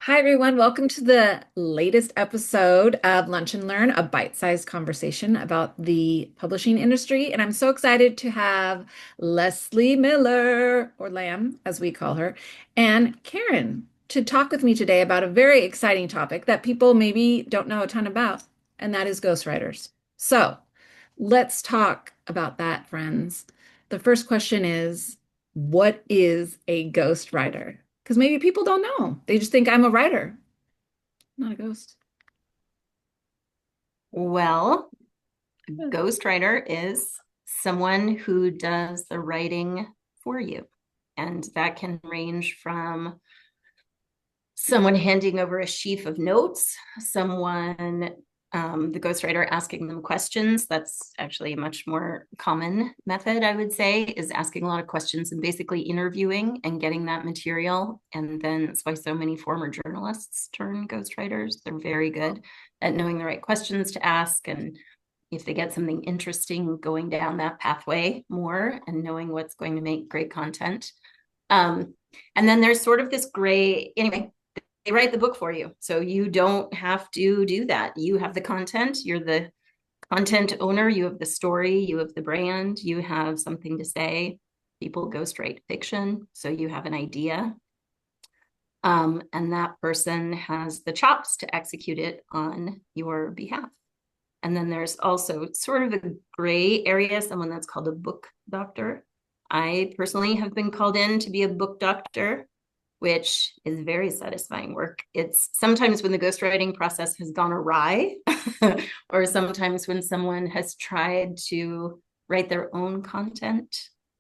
Hi, everyone. Welcome to the latest episode of Lunch and Learn, a bite-sized conversation about the publishing industry. And I'm so excited to have Leslie Miller, or Lamb, as we call her, and Karen to talk with me today about a very exciting topic that people maybe don't know a ton about, and that is ghostwriters. So let's talk about that, friends. The first question is, what is a ghostwriter? Because maybe people don't know. They just think I'm a writer, not a ghost. Well, a Yeah. ghostwriter is someone who does the writing for you. And that can range from someone handing over a sheaf of notes, the ghostwriter asking them questions. That's actually a much more common method, I would say, is asking a lot of questions and basically interviewing and getting that material. And then that's why so many former journalists turn ghostwriters. They're very good at knowing the right questions to ask, and if they get something interesting, going down that pathway more and knowing what's going to make great content. Um, and then there's sort of this gray, anyway, they write the book for you. So you don't have to do that. You have the content, you're the content owner, you have the story, you have the brand, you have something to say. People ghostwrite fiction, so you have an idea. And that person has the chops to execute it on your behalf. And then there's also sort of a gray area, someone that's called a book doctor. I personally have been called in to be a book doctor, which is very satisfying work. It's sometimes when the ghostwriting process has gone awry, or sometimes when someone has tried to write their own content,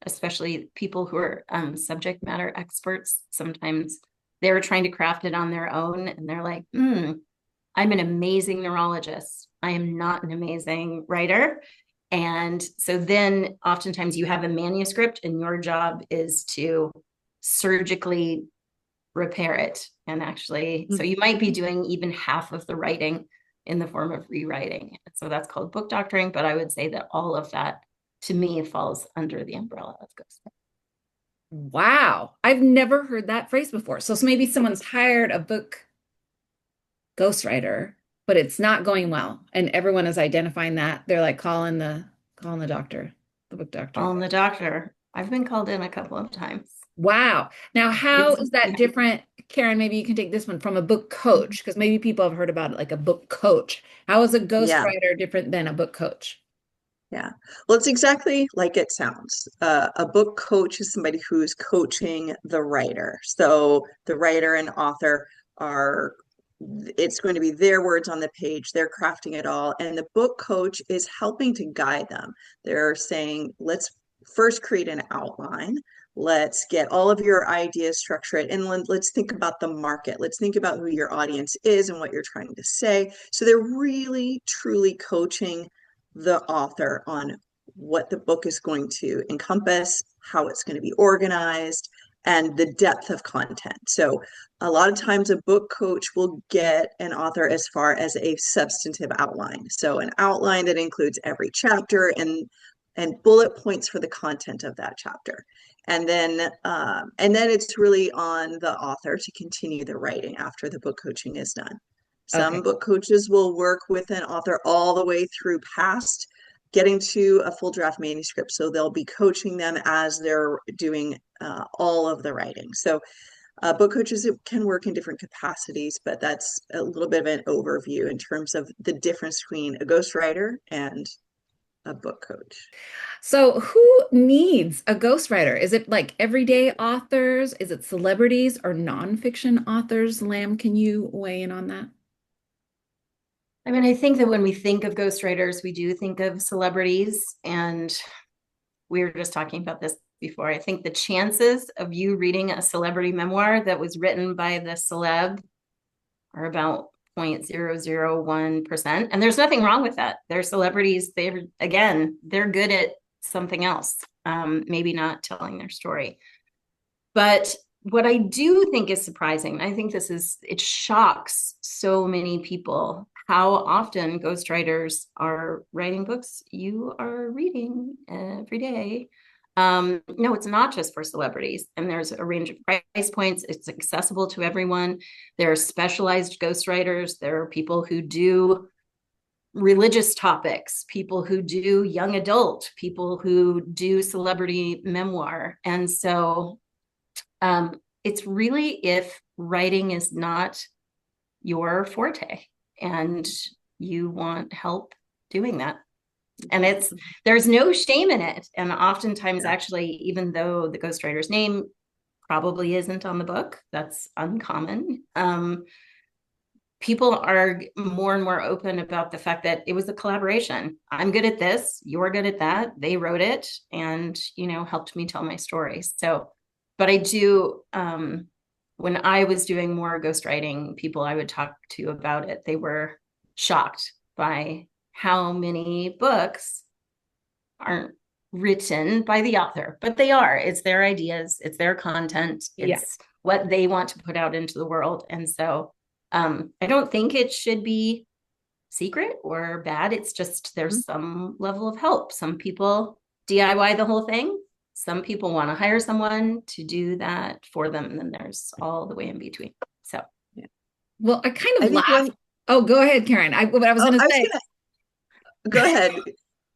especially people who are subject matter experts. Sometimes they're trying to craft it on their own and they're like, I'm an amazing neurologist. I am not an amazing writer. And so then oftentimes you have a manuscript and your job is to surgically repair it. And actually, so you might be doing even half of the writing in the form of rewriting. So that's called book doctoring. But I would say that all of that to me falls under the umbrella of ghostwriting. Wow. I've never heard that phrase before. So maybe someone's hired a book ghostwriter, but it's not going well. And everyone is identifying that. They're like calling the doctor, the book doctor. On the doctor, I've been called in a couple of times. Wow. Now, how It's is that different? Karen, maybe you can take this one from a book coach, because maybe people have heard about it like a book coach. How is a Yeah, ghostwriter different than a book coach? yeah. Well, it's exactly like it sounds. A book coach is somebody who's coaching the writer. So the writer and author are, it's going to be their words on the page. They're crafting it all. And the book coach is helping to guide them. They're saying, let's first create an outline. Let's get all of your ideas structured and let's think about the market. Let's think about who your audience is and what you're trying to say. So they're really, truly coaching the author on what the book is going to encompass, how it's going to be organized, and the depth of content. So, a lot of times, a book coach will get an author as far as a substantive outline. So, an outline that includes every chapter and bullet points for the content of that chapter. And then it's really on the author to continue the writing after the book coaching is done. Some Okay. book coaches will work with an author all the way through past getting to a full draft manuscript. So they'll be coaching them as they're doing all of the writing. So book coaches can work in different capacities, but that's a little bit of an overview in terms of the difference between a ghostwriter and a book coach. So who needs a ghostwriter? Is it like everyday authors? Is it celebrities or nonfiction authors? Lamb, can you weigh in on that? I mean, I think that when we think of ghostwriters, we do think of celebrities. And we were just talking about this before. I think the chances of you reading a celebrity memoir that was written by the celeb are about 0.001%. And there's nothing wrong with that. They're celebrities. They're good at something else, maybe not telling their story. But what I do think is surprising, I think it shocks so many people how often ghostwriters are writing books you are reading every day. No, it's not just for celebrities. And there's a range of price points. It's accessible to everyone. There are specialized ghostwriters. There are people who do religious topics, people who do young adult, people who do celebrity memoir. And so it's really if writing is not your forte and you want help doing that. And there's no shame in it. And oftentimes, actually, even though the ghostwriter's name probably isn't on the book, that's uncommon. People are more and more open about the fact that it was a collaboration. I'm good at this, you're good at that. They wrote it and, helped me tell my story. So, but I do, when I was doing more ghostwriting, people I would talk to about it, they were shocked by how many books aren't written by the author, but they are. It's their ideas, it's their content, it's what they want to put out into the world. And so I don't think it should be secret or bad. It's just there's some level of help. Some people DIY the whole thing. Some people want to hire someone to do that for them. And then there's all the way in between. So, well, I kind of laughed. Oh, go ahead, Karen. What I was going to say. Go ahead,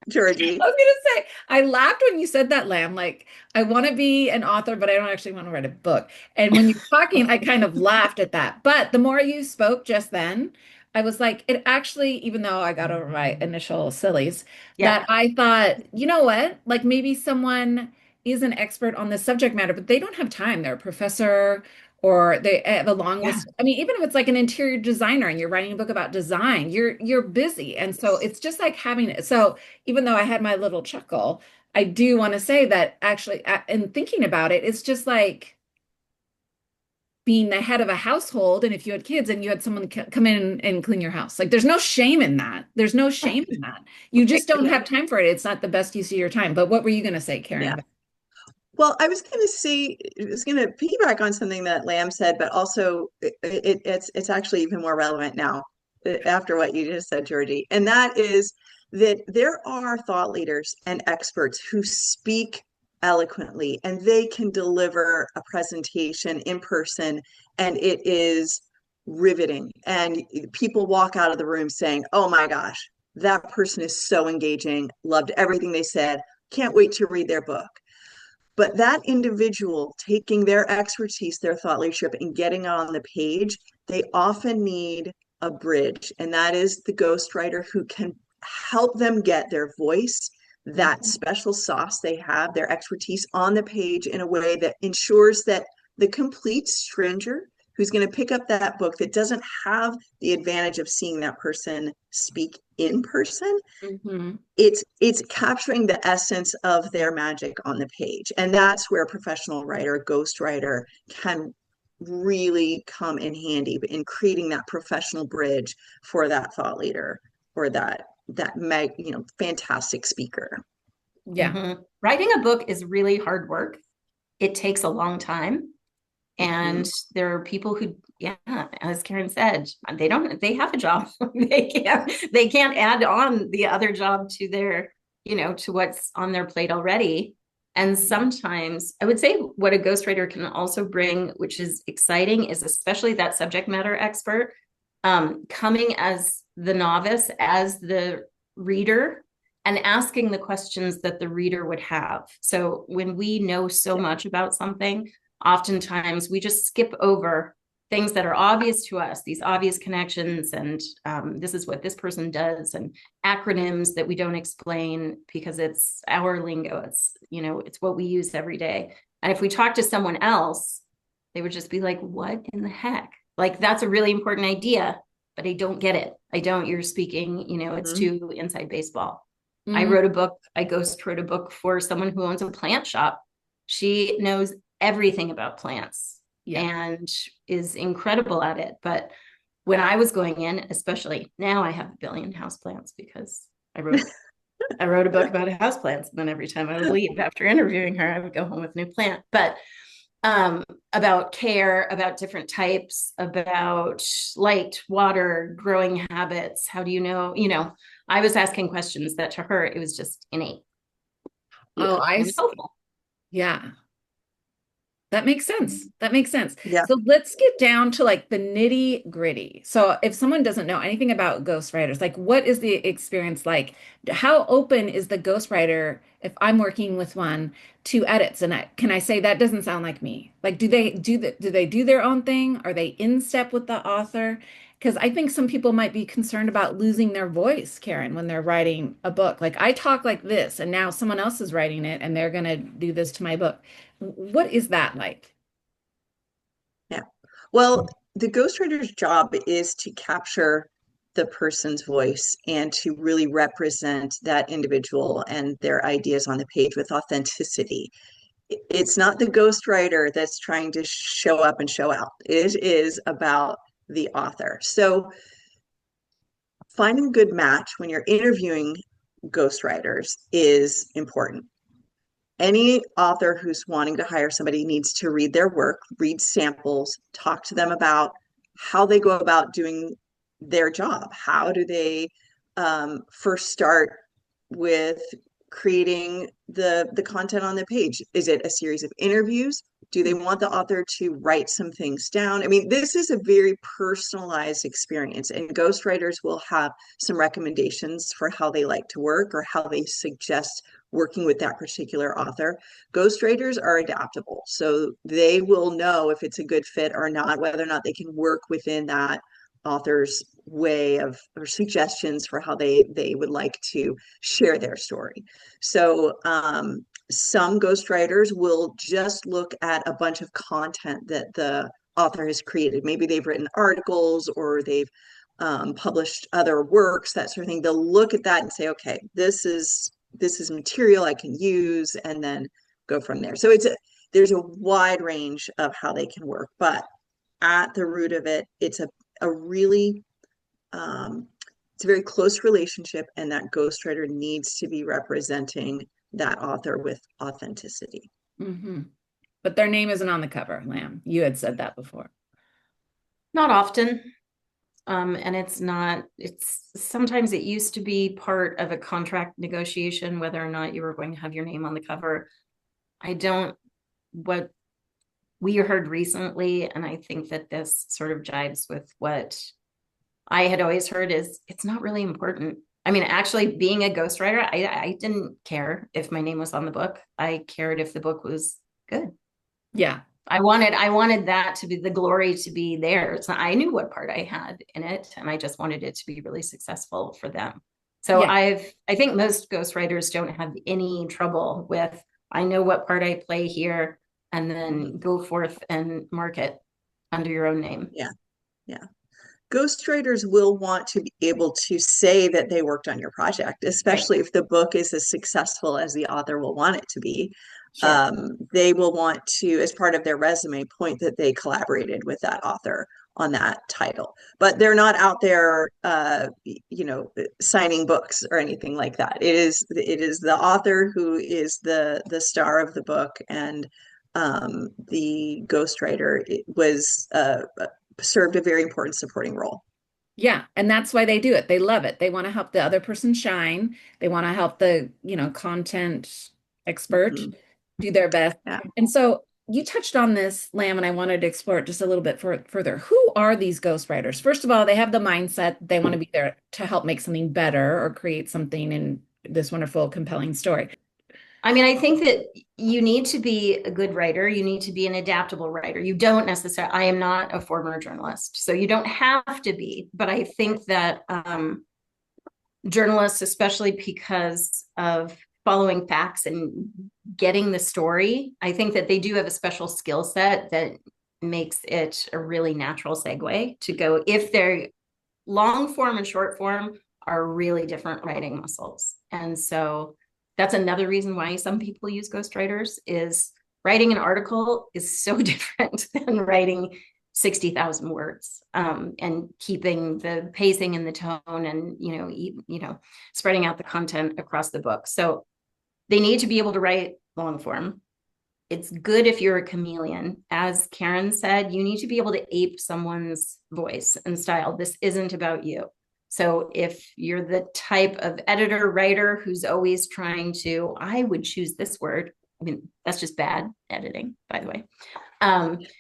Georgie. I was gonna say, I laughed when you said that, Lamb. Like, I want to be an author, but I don't actually want to write a book. And when you're talking, I kind of laughed at that. But the more you spoke just then, I was like, it actually, even though I got over my initial sillies, that I thought, you know what? Like maybe someone is an expert on this subject matter, but they don't have time. They're a professor or they have a long list. I mean, even if it's like an interior designer and you're writing a book about design, you're busy. And so it's just like having it. So even though I had my little chuckle, I do want to say that actually, in thinking about it, it's just like being the head of a household. And if you had kids and you had someone come in and clean your house, like there's no shame in that. There's no shame in that. You just don't have time for it. It's not the best use of your time. But what were you going to say, Karen? Yeah. Well, I was going to piggyback on something that Lamb said, but also it's actually even more relevant now after what you just said, Georgie. And that is that there are thought leaders and experts who speak eloquently and they can deliver a presentation in person and it is riveting. And people walk out of the room saying, oh my gosh, that person is so engaging, loved everything they said, can't wait to read their book. But that individual taking their expertise, their thought leadership, and getting it on the page, they often need a bridge. And that is the ghostwriter who can help them get their voice, that special sauce they have, their expertise on the page in a way that ensures that the complete stranger who's going to pick up that book that doesn't have the advantage of seeing that person speak in person, it's capturing the essence of their magic on the page. And that's where a professional writer, a ghostwriter, can really come in handy in creating that professional bridge for that thought leader or that fantastic speaker. Writing a book is really hard work. It takes a long time. And there are people who, as Karen said, they have a job. they can't add on the other job to their, to what's on their plate already. And sometimes I would say what a ghostwriter can also bring, which is exciting, is especially that subject matter expert, coming as the novice, as the reader, and asking the questions that the reader would have. So when we know so much about something, oftentimes we just skip over things that are obvious to us, these obvious connections, and this is what this person does, and acronyms that we don't explain because it's our lingo. It's what we use every day. And if we talk to someone else, they would just be like, what in the heck? Like, that's a really important idea, but I don't get it. You're speaking, it's too inside baseball. I ghost wrote a book for someone who owns a plant shop. She knows everything about plants and is incredible at it. But when I was going in, especially now, I have 1 billion houseplants because I wrote a book about houseplants. And then every time I would leave after interviewing her, I would go home with a new plant. But about care, about different types, about light, water, growing habits. How do you know? I was asking questions that to her, it was just innate. Oh, and helpful. Yeah. That makes sense. That makes sense. Yeah. So let's get down to like the nitty gritty. So if someone doesn't know anything about ghostwriters, like what is the experience like? How open is the ghostwriter if I'm working with one to edits? And can I say that doesn't sound like me? Like, do they do their own thing? Are they in step with the author? Because I think some people might be concerned about losing their voice, Karen, when they're writing a book. Like I talk like this, and now someone else is writing it, and they're going to do this to my book. What is that like? Yeah. Well, the ghostwriter's job is to capture the person's voice and to really represent that individual and their ideas on the page with authenticity. It's not the ghostwriter that's trying to show up and show out. It is about the author. So finding a good match when you're interviewing ghostwriters is important. Any author who's wanting to hire somebody needs to read their work, read samples, talk to them about how they go about doing their job. How do they first start with creating the content on the page? Is it a series of interviews? Do they want the author to write some things down? I mean, this is a very personalized experience, and ghostwriters will have some recommendations for how they like to work or how they suggest working with that particular author. Ghostwriters are adaptable, so they will know if it's a good fit or not, whether or not they can work within that author's way of or suggestions for how they would like to share their story. So some ghostwriters will just look at a bunch of content that the author has created. Maybe they've written articles or they've published other works, that sort of thing. They'll look at that and say, okay, this is material I can use, and then go from there. So there's a wide range of how they can work, but at the root of it, a really um, it's a very close relationship, and that ghostwriter needs to be representing that author with authenticity. Hmm. But their name isn't on the cover, Lamb. You had said that before. Not often. And it's sometimes it used to be part of a contract negotiation, whether or not you were going to have your name on the cover. What we heard recently, and I think that this sort of jives with what I had always heard, is it's not really important. I mean, actually, being a ghostwriter, I didn't care if my name was on the book. I cared if the book was good. Yeah. I wanted that to be the glory to be there. I knew what part I had in it, and I just wanted it to be really successful for them. So Yeah. I think most ghostwriters don't have any trouble with, I know what part I play here, and then go forth and market under your own name. Yeah, yeah. Ghostwriters will want to be able to say that they worked on your project, Right. especially if the book is as successful as the author will want it to be. Sure. They will want to, as part of their resume, point that they collaborated with that author on that title. But they're not out there, signing books or anything like that. It is the author who is the star of the book, and the ghostwriter was served a very important supporting role. Yeah. And that's why they do it. They love it. They want to help the other person shine. They want to help the, content expert Mhm. do their best. Yeah. And so you touched on this, Lamb, and I wanted to explore it just a little bit further. Who are these ghostwriters? First of all, they have the mindset they want to be there to help make something better or create something in this wonderful, compelling story. I mean, I think that you need to be a good writer. You need to be an adaptable writer. You don't necessarily, I am not a former journalist, so you don't have to be. But I think that journalists, especially because of following facts and getting the story, I think that they do have a special skill set that makes it a really natural segue to go, if they're long form and short form are really different writing muscles. And so that's another reason why some people use ghostwriters, is writing an article is so different than writing 60,000 words, and keeping the pacing and the tone, and spreading out the content across the book. So they need to be able to write long form. It's good if you're a chameleon. As Karen said, you need to be able to ape someone's voice and style. This isn't about you. So if you're the type of editor writer who's always trying to, I would choose this word, I mean, that's just bad editing, by the way.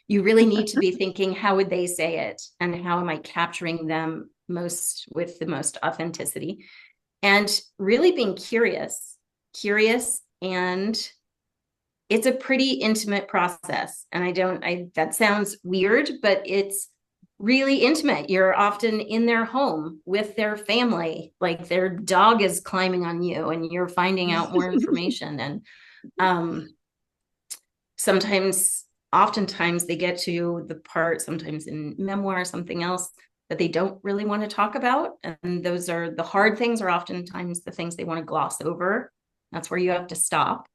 You really need to be thinking, how would they say it? And how am I capturing them with the most authenticity? And really being curious. And it's a pretty intimate process. And that sounds weird, but it's really intimate. You're often in their home with their family, like their dog is climbing on you and you're finding out more information. And oftentimes they get to the part, sometimes in memoir, something else that they don't really want to talk about. And those are the hard things, are oftentimes the things they want to gloss over. That's where you have to stop.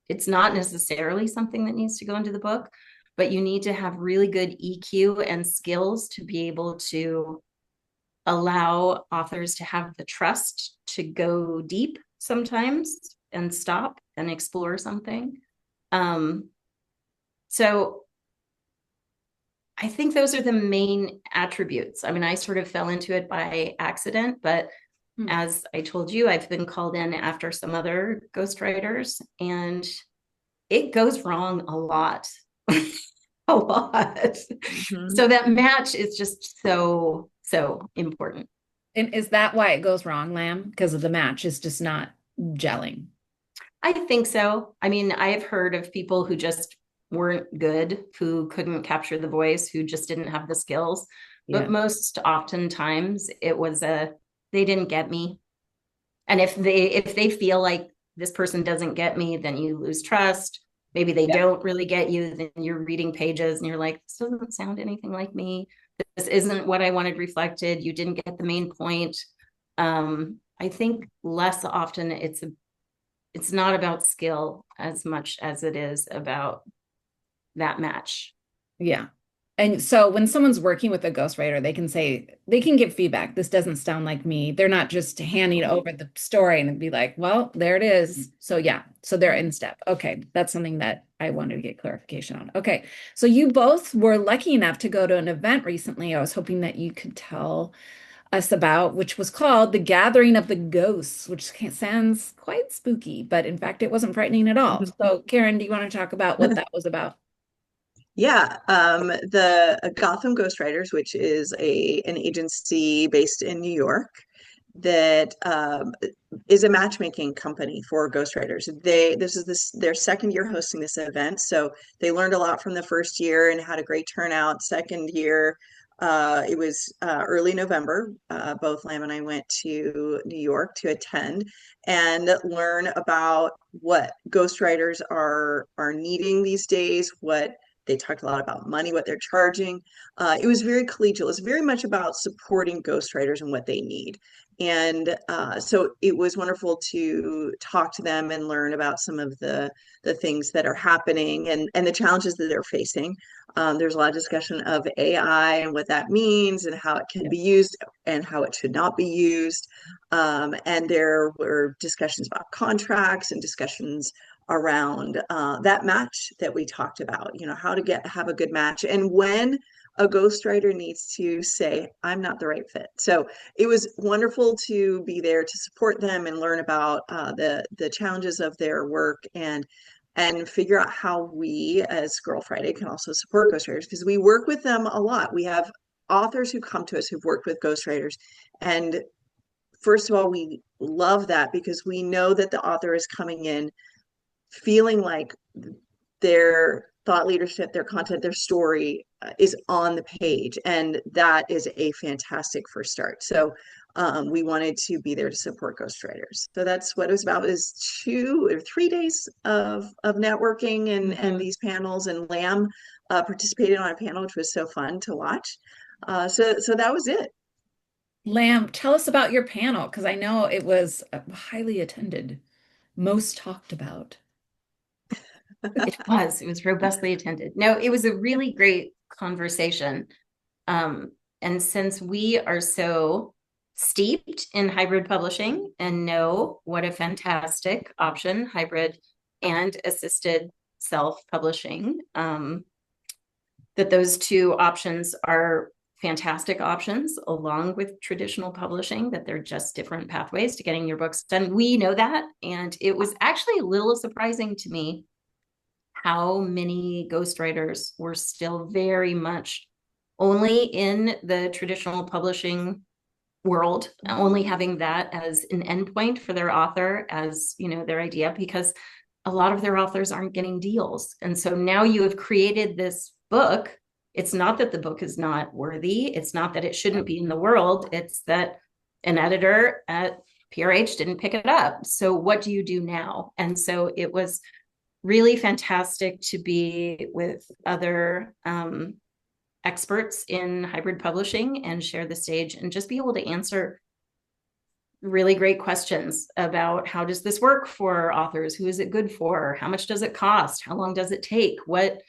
It's not necessarily something that needs to go into the book, but you need to have really good EQ and skills to be able to allow authors to have the trust to go deep sometimes and stop and explore something. So I think those are the main attributes. I mean, I sort of fell into it by accident, but as I told you, I've been called in after some other ghostwriters, and it goes wrong a lot. A lot. Mm-hmm. So that match is just so important. And is that why it goes wrong, Lamb? Because of the match is just not gelling. I think so. I mean, I've heard of people who just weren't good, who couldn't capture the voice, who just didn't have the skills. Yeah. But most oftentimes it was they didn't get me. And if they feel like this person doesn't get me, then you lose trust. Maybe they don't really get you, then you're reading pages and you're like, this doesn't sound anything like me. This isn't what I wanted reflected. You didn't get the main point. I think less often it's not about skill as much as it is about that match. Yeah. And so when someone's working with a ghostwriter, they can give feedback. This doesn't sound like me. They're not just handing over the story and be like, well, there it is. So yeah, so they're in step. Okay, that's something that I wanted to get clarification on. Okay, so you both were lucky enough to go to an event recently. I was hoping that you could tell us about, which was called The Gathering of the Ghosts, which sounds quite spooky, but in fact, it wasn't frightening at all. So Karen, do you want to talk about what that was about? Yeah, the Gotham Ghostwriters, which is an agency based in New York that is a matchmaking company for ghostwriters. This is their second year hosting this event, so they learned a lot from the first year and had a great turnout. Second year, it was early November. Both Lamb and I went to New York to attend and learn about what ghostwriters are needing these days, what they talked a lot about money, what they're charging. It was very collegial. It's very much about supporting ghostwriters and what they need. And so it was wonderful to talk to them and learn about some of the things that are happening and the challenges that they're facing. There's a lot of discussion of AI and what that means and how it can be used and how it should not be used. And there were discussions about contracts and discussions around that match that we talked about, how to have a good match and when a ghostwriter needs to say, I'm not the right fit. So it was wonderful to be there to support them and learn about the challenges of their work and figure out how we as Girl Friday can also support ghostwriters because we work with them a lot. We have authors who come to us who've worked with ghostwriters. And first of all, we love that because we know that the author is coming in feeling like their thought leadership, their content, their story is on the page. And that is a fantastic first start. So we wanted to be there to support ghostwriters. So that's what it was about, is 2 or 3 days of networking and these panels, and Lamb participated on a panel, which was so fun to watch. So that was it. Lamb, tell us about your panel, because I know it was highly attended, most talked about. It was robustly attended. No, it was a really great conversation. And since we are so steeped in hybrid publishing and know what a fantastic option hybrid and assisted self-publishing, that those two options are fantastic options along with traditional publishing, that they're just different pathways to getting your books done. We know that. And it was actually a little surprising to me how many ghostwriters were still very much only in the traditional publishing world, only having that as an endpoint for their author, as their idea, because a lot of their authors aren't getting deals. And so now you have created this book. It's not that the book is not worthy. It's not that it shouldn't be in the world. It's that an editor at PRH didn't pick it up. So what do you do now? And so it was really fantastic to be with other experts in hybrid publishing and share the stage and just be able to answer really great questions about how does this work for authors? Who is it good for? How much does it cost? How long does it take? What,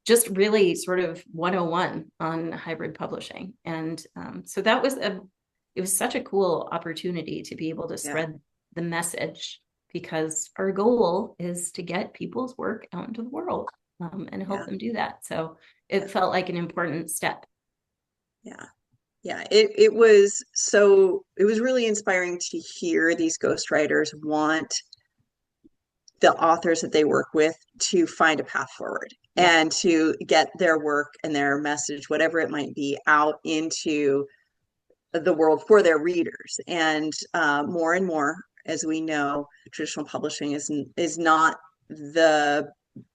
just really sort of 101 on hybrid publishing. And so that was it was such a cool opportunity to be able to spread the message, because our goal is to get people's work out into the world and help them do that. So it felt like an important step. Yeah. Yeah, it was really inspiring to hear these ghostwriters want the authors that they work with to find a path forward and to get their work and their message, whatever it might be, out into the world for their readers. And more and more, as we know, traditional publishing is not the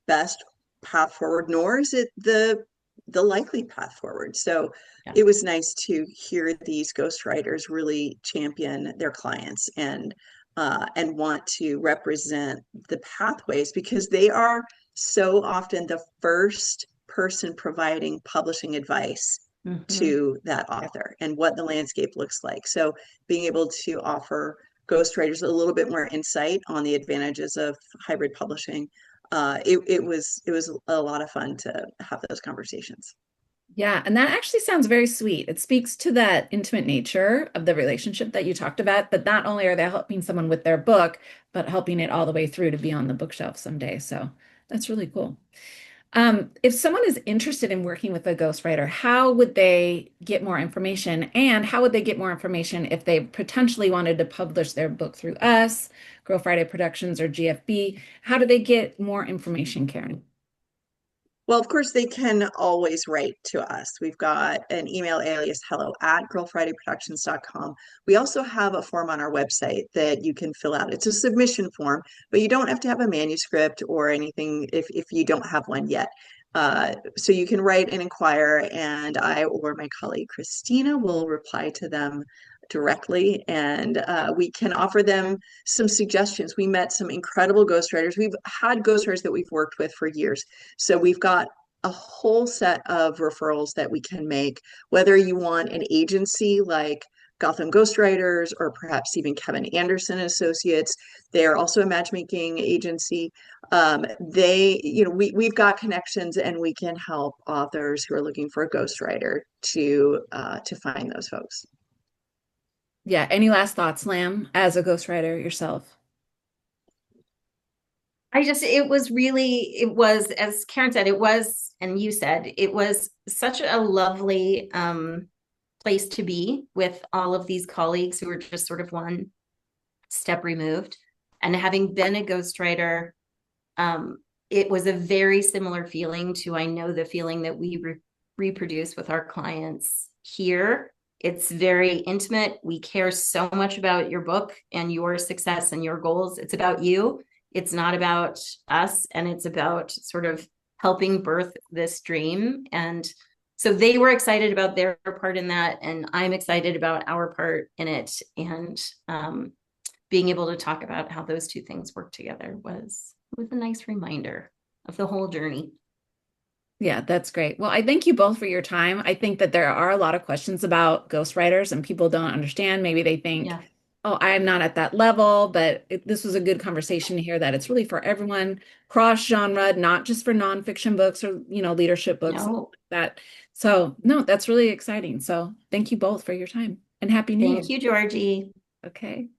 best path forward, nor is it the likely path forward. So it was nice to hear these ghostwriters really champion their clients and want to represent the pathways, because they are so often the first person providing publishing advice to that author and what the landscape looks like. So being able to offer ghostwriters a little bit more insight on the advantages of hybrid publishing, it was a lot of fun to have those conversations. Yeah, and that actually sounds very sweet. It speaks to that intimate nature of the relationship that you talked about, that not only are they helping someone with their book, but helping it all the way through to be on the bookshelf someday. So that's really cool. If someone is interested in working with a ghostwriter, how would they get more information? And how would they get more information if they potentially wanted to publish their book through us, Girl Friday Productions, or GFB? How do they get more information, Karen? Well, of course, they can always write to us. We've got an email alias hello@girlfridayproductions.com. We also have a form on our website that you can fill out. It's a submission form, but you don't have to have a manuscript or anything if you don't have one yet. So you can write and inquire, and I or my colleague Christina will reply to them directly, and we can offer them some suggestions. We met some incredible ghostwriters. We've had ghostwriters that we've worked with for years. So we've got a whole set of referrals that we can make, whether you want an agency like Gotham Ghostwriters or perhaps even Kevin Anderson Associates. They are also a matchmaking agency. We've got connections, and we can help authors who are looking for a ghostwriter to find those folks. Yeah, any last thoughts, Lam, as a ghostwriter yourself? It was, as Karen said, it was, and you said, it was such a lovely place to be with all of these colleagues who were just sort of one step removed. And having been a ghostwriter, it was a very similar feeling to, I know, the feeling that we reproduce with our clients here. It's very intimate. We care so much about your book and your success and your goals. It's about you. It's not about us, and it's about sort of helping birth this dream. And so they were excited about their part in that, and I'm excited about our part in it. And being able to talk about how those two things work together was a nice reminder of the whole journey. Yeah, that's great. Well, I thank you both for your time. I think that there are a lot of questions about ghostwriters and people don't understand. Maybe they think, oh, I'm not at that level, but this was a good conversation to hear that it's really for everyone, cross genre, not just for nonfiction books or, leadership books like that. So no, that's really exciting. So thank you both for your time, and Happy New Year. Thank you, Georgie. Okay.